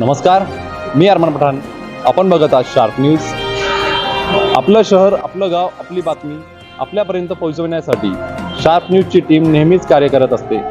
नमस्कार, मी अरमान पठाण. आपण बघत आहात शार्प न्यूज. आपलं शहर, आपलं गाव, आपली बातमी आपल्यापर्यंत पोहोचवण्यासाठी शार्प न्यूजची टीम नेहमीच कार्य करत असते.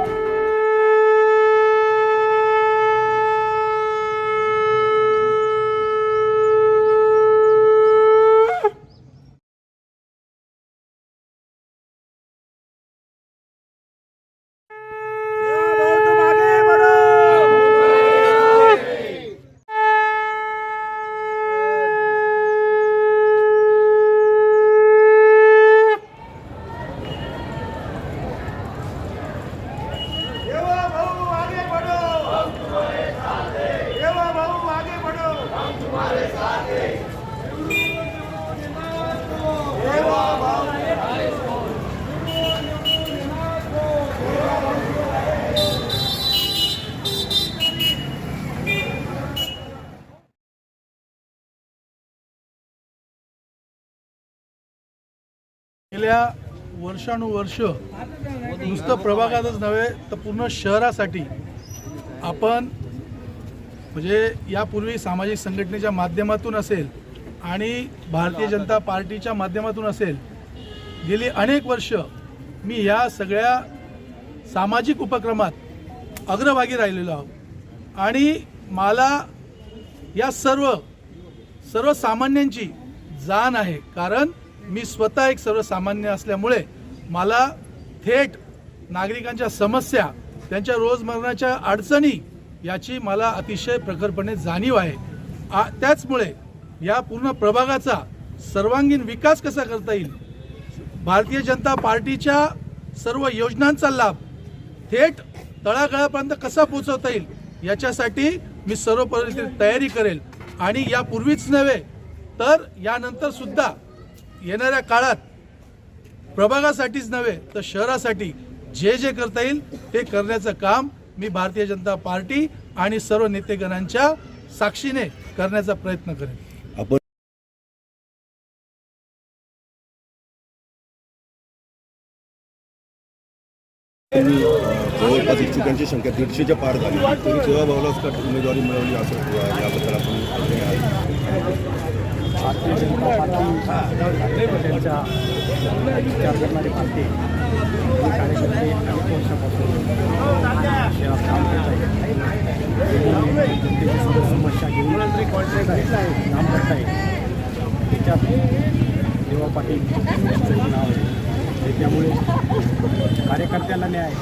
गेल्या वर्षानुवर्ष नुसतं प्रभागातच नव्हे तर पूर्ण शहरासाठी आपण म्हणजे यापूर्वी सामाजिक संघटनेच्या माध्यमातून असेल आणि भारतीय जनता पार्टीच्या माध्यमातून असेल, गेली अनेक वर्ष मी या सगळ्या सामाजिक उपक्रमात अग्रभागी राहिलेलो आहोत आणि मला या सर्वसामान्यांची जाण आहे. कारण मी स्वतः एक सर्वसामान्य असल्यामुळे मला थेट नागरिकांच्या समस्या, त्यांच्या रोजमर्राच्या अडचणी याची मला अतिशय प्रखरपणे जाणीव आहे. त्याचमुळे या पूर्ण प्रभागाचा सर्वांगीण विकास कसा करता येईल, भारतीय जनता पार्टीच्या सर्व योजनांचा लाभ थेट तळागाळापर्यंत कसा पोहोचवता येईल याच्यासाठी मी सर्व पद्धतीने तयारी करेल. आणि यापूर्वीच नव्हे तर यानंतर सुद्धा येणाऱ्या काळात प्रभागासाठीच नव्हे तर शहरासाठी जे जे करता येईल ते करण्याचं काम मी भारतीय जनता पार्टी आणि सर्व नेतेगणांच्या साक्षीने करण्याचा प्रयत्न करेन. जवळपास इच्छुकांची संख्या 150च्या पार झाली तरी सेवाभावालाच का उमेदवारी मिळवली असं याबद्दल आपण भारतीय जनता पार्टी त्यांच्या विचार करणारी पार्टी कार्यकर्ते अनेक वर्षापासून शहरात काम करत आहेत. समस्या घेऊन काम करत आहेत. त्याच्यात देवा पाटील नाव आहे. त्यामुळे कार्यकर्त्यांना न्याय,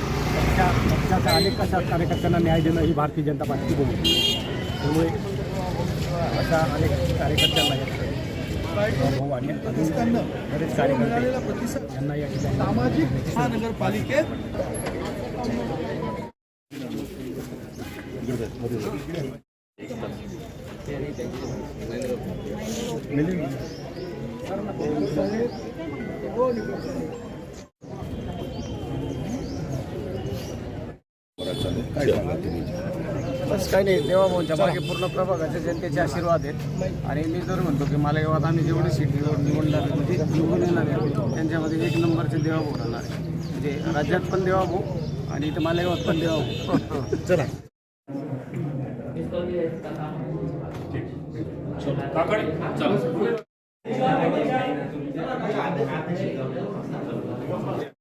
पक्षाच्या अनेक अशा कार्यकर्त्यांना न्याय देणं ही भारतीय जनता पार्टी बोलते. त्यामुळे अशा अनेक कार्यकर्त्यांना भाऊ आणि बरेच कार्यकर्ते यांना या ठिकाणी सामाजिक महानगरपालिकेत काय सांगा तुम्ही? बस काही नाही, देवाभाऊंच्या मागे पूर्ण प्रभागाच्या जनतेचे आशीर्वाद आहेत. आणि मी जर म्हणतो की मालेगावात आम्ही जेवढी सीट निवडणार म्हणजे निवडून येणार आहे त्यांच्यामध्ये 1 नंबरचे देवाभाऊ राहणार आहे. म्हणजे राज्यात पण देवाभाऊ आणि इथं मालेगावात पण देवाभाऊ. चला